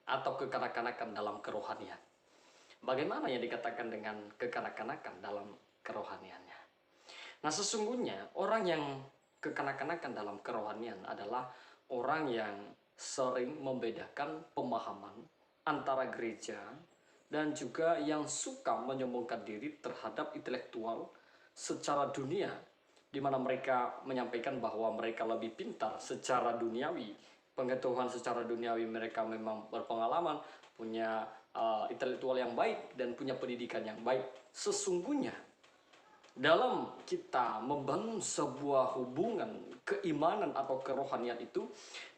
atau kekanak-kanakan dalam kerohanian. Bagaimana yang dikatakan dengan kekanak-kanakan dalam kerohaniannya? Nah, sesungguhnya orang yang kekanak-kanakan dalam kerohanian adalah orang yang sering membedakan pemahaman antara gereja dan juga yang suka menyombongkan diri terhadap intelektual secara dunia, di mana mereka menyampaikan bahwa mereka lebih pintar secara duniawi, pengetahuan secara duniawi mereka memang berpengalaman, punya intelektual yang baik dan punya pendidikan yang baik. Sesungguhnya dalam kita membangun sebuah hubungan keimanan atau kerohanian itu,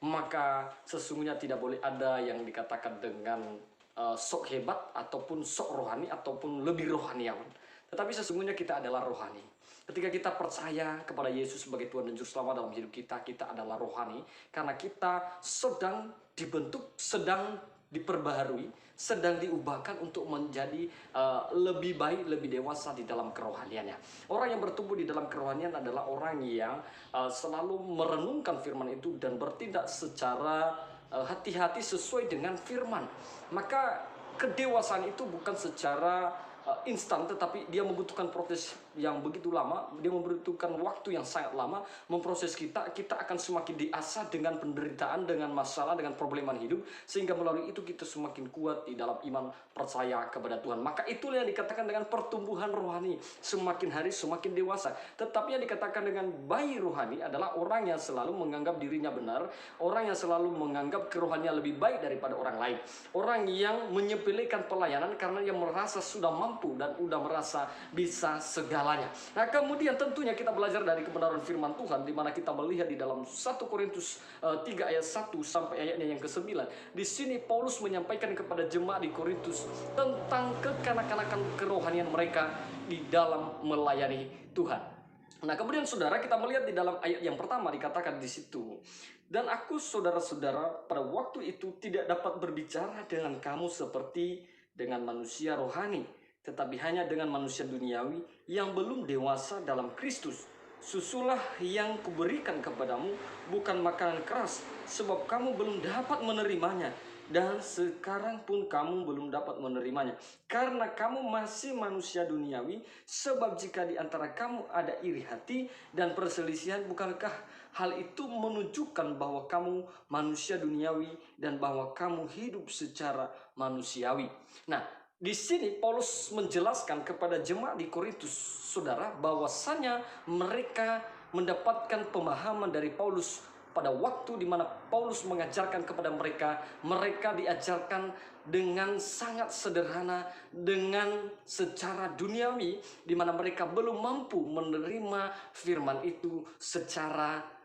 maka sesungguhnya tidak boleh ada yang dikatakan dengan sok hebat ataupun sok rohani ataupun lebih rohaniawan. Tetapi sesungguhnya kita adalah rohani. Ketika kita percaya kepada Yesus sebagai Tuhan dan Juru Selamat dalam hidup kita, kita adalah rohani karena kita sedang dibentuk, sedang diperbaharui, sedang diubahkan untuk menjadi lebih baik, lebih dewasa di dalam kerohaniannya. Orang yang bertumbuh di dalam kerohanian adalah orang yang selalu merenungkan firman itu dan bertindak secara hati-hati sesuai dengan firman. Maka kedewasaan itu bukan secara instan, tetapi dia membutuhkan proses yang begitu lama, dia membutuhkan waktu yang sangat lama memproses kita. Kita akan semakin diasah dengan penderitaan, dengan masalah, dengan problema hidup, sehingga melalui itu kita semakin kuat di dalam iman percaya kepada Tuhan. Maka itulah yang dikatakan dengan pertumbuhan rohani, semakin hari semakin dewasa. Tetapi yang dikatakan dengan bayi rohani adalah orang yang selalu menganggap dirinya benar, orang yang selalu menganggap kerohanian lebih baik daripada orang lain, orang yang menyepelekan pelayanan karena yang merasa sudah mampu dan sudah merasa bisa segalanya. Nah, kemudian tentunya kita belajar dari kebenaran firman Tuhan, di mana kita melihat di dalam 1 Korintus 3 ayat 1 sampai ayatnya yang ke-9. Di sini Paulus menyampaikan kepada jemaat di Korintus tentang kekanak-kanakan kerohanian mereka di dalam melayani Tuhan. Nah, kemudian saudara, kita melihat di dalam ayat yang pertama dikatakan di situ, dan aku saudara-saudara pada waktu itu tidak dapat berbicara dengan kamu seperti dengan manusia rohani, tetapi hanya dengan manusia duniawi yang belum dewasa dalam Kristus. Susulah yang kuberikan kepadamu bukan makanan keras, sebab kamu belum dapat menerimanya, dan sekarang pun kamu belum dapat menerimanya, karena kamu masih manusia duniawi. Sebab jika di antara kamu ada iri hati dan perselisihan, bukankah hal itu menunjukkan bahwa kamu manusia duniawi dan bahwa kamu hidup secara manusiawi? Nah, di sini Paulus menjelaskan kepada jemaat di Korintus, saudara, bahwasanya mereka mendapatkan pemahaman dari Paulus pada waktu di mana Paulus mengajarkan kepada mereka. Mereka diajarkan dengan sangat sederhana, dengan secara duniawi, di mana mereka belum mampu menerima firman itu secara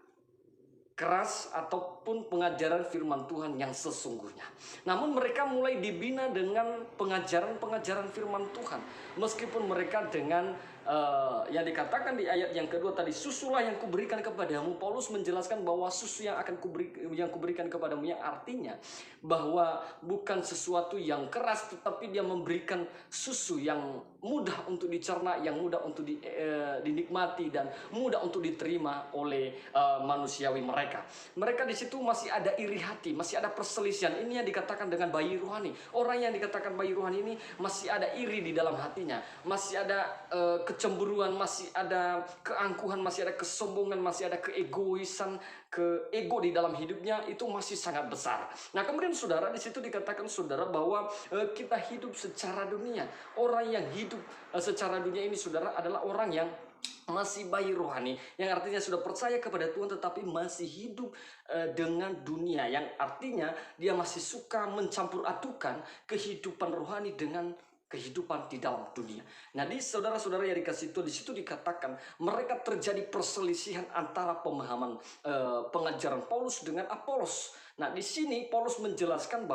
keras ataupun pengajaran firman Tuhan yang sesungguhnya. Namun mereka mulai dibina dengan pengajaran-pengajaran firman Tuhan. Meskipun mereka dengan yang dikatakan di ayat yang kedua tadi, susulah yang kuberikan kepadamu. Paulus menjelaskan bahwa susu yang kuberikan kepadamu, yang artinya bahwa bukan sesuatu yang keras, tetapi dia memberikan susu yang mudah untuk dicerna, yang mudah untuk dinikmati dan mudah untuk diterima oleh manusiawi mereka. Mereka di situ masih ada iri hati, masih ada perselisihan. Ini yang dikatakan dengan bayi rohani. Orang yang dikatakan bayi rohani ini masih ada iri di dalam hatinya, masih ada kecemburuan, masih ada keangkuhan, masih ada kesombongan, masih ada keegoisan, ego di dalam hidupnya itu masih sangat besar. Nah, kemudian saudara, di situ dikatakan saudara bahwa kita hidup secara dunia. Orang yang hidup secara dunia ini saudara adalah orang yang masih bayi rohani, yang artinya sudah percaya kepada Tuhan tetapi masih hidup dengan dunia, yang artinya dia masih suka mencampur adukan kehidupan rohani dengan kehidupan di dalam dunia. Nah, di saudara-saudara yang dikasih Tuhan, di situ dikatakan mereka terjadi perselisihan antara pemahaman pengajaran Paulus dengan Apolos. Nah, di sini Paulus menjelaskan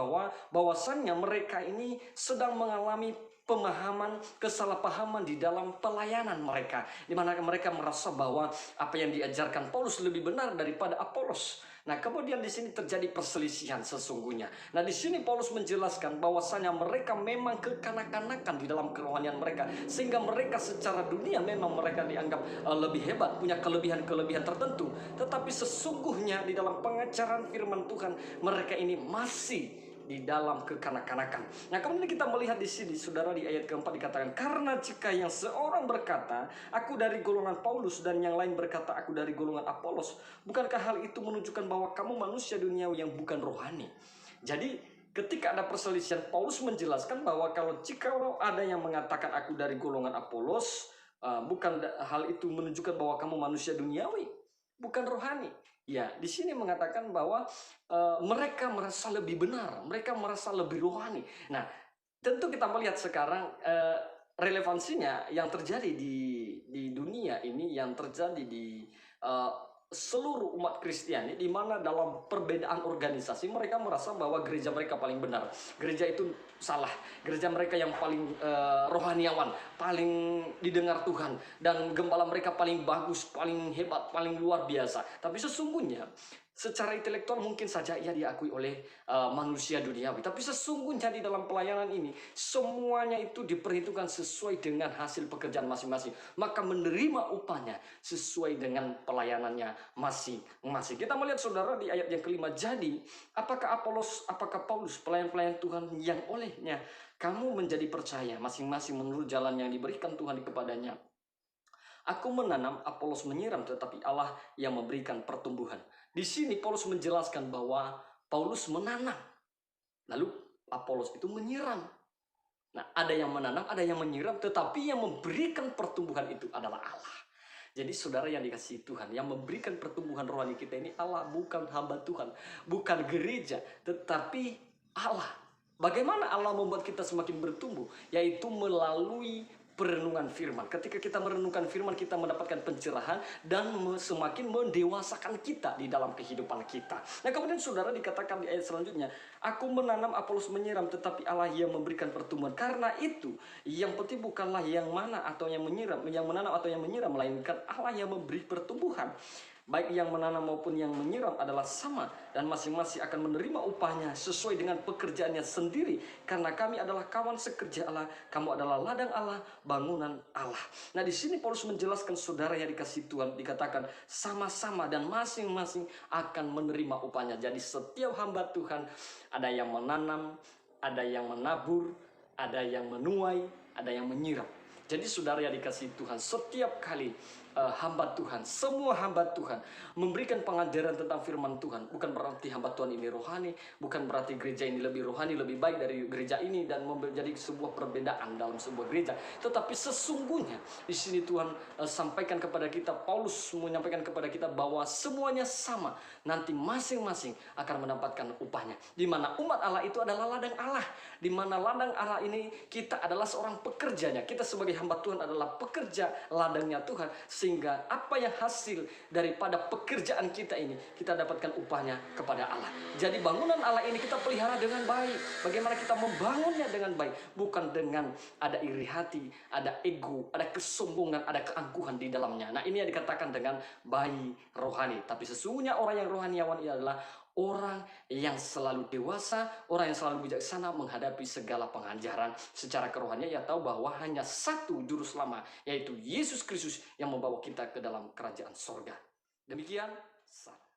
bahwasannya mereka ini sedang mengalami pemahaman, kesalahpahaman di dalam pelayanan mereka, di mana mereka merasa bahwa apa yang diajarkan Paulus lebih benar daripada Apolos. Nah, kemudian di sini terjadi perselisihan sesungguhnya. Nah, di sini Paulus menjelaskan bahwasanya mereka memang kekanak-kanakan di dalam kerohanian mereka, sehingga mereka secara dunia memang mereka dianggap lebih hebat, punya kelebihan-kelebihan tertentu. Tetapi sesungguhnya di dalam pengajaran firman Tuhan, mereka ini masih di dalam kekanak-kanakan. Nah, kemudian kita melihat di sini, saudara, di ayat keempat dikatakan, karena jika yang seorang berkata, aku dari golongan Paulus, dan yang lain berkata, aku dari golongan Apolos, bukankah hal itu menunjukkan bahwa kamu manusia duniawi yang bukan rohani? Jadi, ketika ada perselisihan, Paulus menjelaskan bahwa jika ada yang mengatakan aku dari golongan Apolos, bukan hal itu menunjukkan bahwa kamu manusia duniawi, bukan rohani. Ya, di sini mengatakan bahwa mereka merasa lebih benar, mereka merasa lebih rohani. Nah, tentu kita melihat sekarang relevansinya yang terjadi di dunia ini, yang terjadi di seluruh umat Kristiani, di mana dalam perbedaan organisasi mereka merasa bahwa gereja mereka paling benar, gereja itu salah, gereja mereka yang paling rohaniawan, paling didengar Tuhan, dan gembala mereka paling bagus, paling hebat, paling luar biasa. Tapi sesungguhnya secara intelektual mungkin saja ia diakui oleh manusia duniawi, tapi sesungguhnya di dalam pelayanan ini semuanya itu diperhitungkan sesuai dengan hasil pekerjaan masing-masing, maka menerima upahnya sesuai dengan pelayanannya masing-masing. Kita melihat, saudara, di ayat yang kelima, jadi apakah Apolos, apakah Paulus pelayan-pelayan Tuhan yang olehnya kamu menjadi percaya, masing-masing menurut jalan yang diberikan Tuhan kepadanya? Aku menanam, Apolos menyiram, tetapi Allah yang memberikan pertumbuhan. Di sini Paulus menjelaskan bahwa Paulus menanam, lalu Apolos itu menyiram. Nah, ada yang menanam, ada yang menyiram, tetapi yang memberikan pertumbuhan itu adalah Allah. Jadi, saudara yang dikasihi Tuhan, yang memberikan pertumbuhan rohani kita ini Allah, bukan hamba Tuhan, bukan gereja, tetapi Allah. Bagaimana Allah membuat kita semakin bertumbuh? Yaitu melalui perenungan firman. Ketika kita merenungkan firman, kita mendapatkan pencerahan dan semakin mendewasakan kita di dalam kehidupan kita. Nah, kemudian saudara dikatakan di ayat selanjutnya, aku menanam, Apolos menyiram, tetapi Allah yang memberikan pertumbuhan. Karena itu, yang penting bukanlah yang mana atau yang menyiram, yang menanam atau yang menyiram, melainkan Allah yang memberi pertumbuhan. Baik yang menanam maupun yang menyiram adalah sama, dan masing-masing akan menerima upahnya sesuai dengan pekerjaannya sendiri. Karena kami adalah kawan sekerja Allah, kamu adalah ladang Allah, bangunan Allah. Nah, di sini Paulus menjelaskan, saudara yang dikasihi Tuhan, dikatakan sama-sama dan masing-masing akan menerima upahnya. Jadi setiap hamba Tuhan, ada yang menanam, ada yang menabur, ada yang menuai, ada yang menyiram. Jadi saudara yang dikasihi Tuhan, setiap kali hamba Tuhan, semua hamba Tuhan memberikan pengajaran tentang firman Tuhan, bukan berarti hamba Tuhan ini rohani, bukan berarti gereja ini lebih rohani, lebih baik dari gereja ini, dan menjadi sebuah perbedaan dalam sebuah gereja. Tetapi sesungguhnya di sini Tuhan sampaikan kepada kita, Paulus menyampaikan kepada kita bahwa semuanya sama, nanti masing-masing akan mendapatkan upahnya. Di mana umat Allah itu adalah ladang Allah, di mana ladang Allah ini kita adalah seorang pekerjanya. Kita sebagai hamba Tuhan adalah pekerja ladangnya Tuhan, sehingga apa yang hasil daripada pekerjaan kita ini, kita dapatkan upahnya kepada Allah. Jadi bangunan Allah ini kita pelihara dengan baik. Bagaimana kita membangunnya dengan baik? Bukan dengan ada iri hati, ada ego, ada kesombongan, ada keangkuhan di dalamnya. Nah, ini yang dikatakan dengan bayi rohani. Tapi sesungguhnya orang yang rohaniawan adalah orang yang selalu dewasa, orang yang selalu bijaksana menghadapi segala pengajaran secara kerohanian. Ia tahu bahwa hanya satu juru selamat, yaitu Yesus Kristus, yang membawa kita ke dalam kerajaan sorga. Demikian, salam.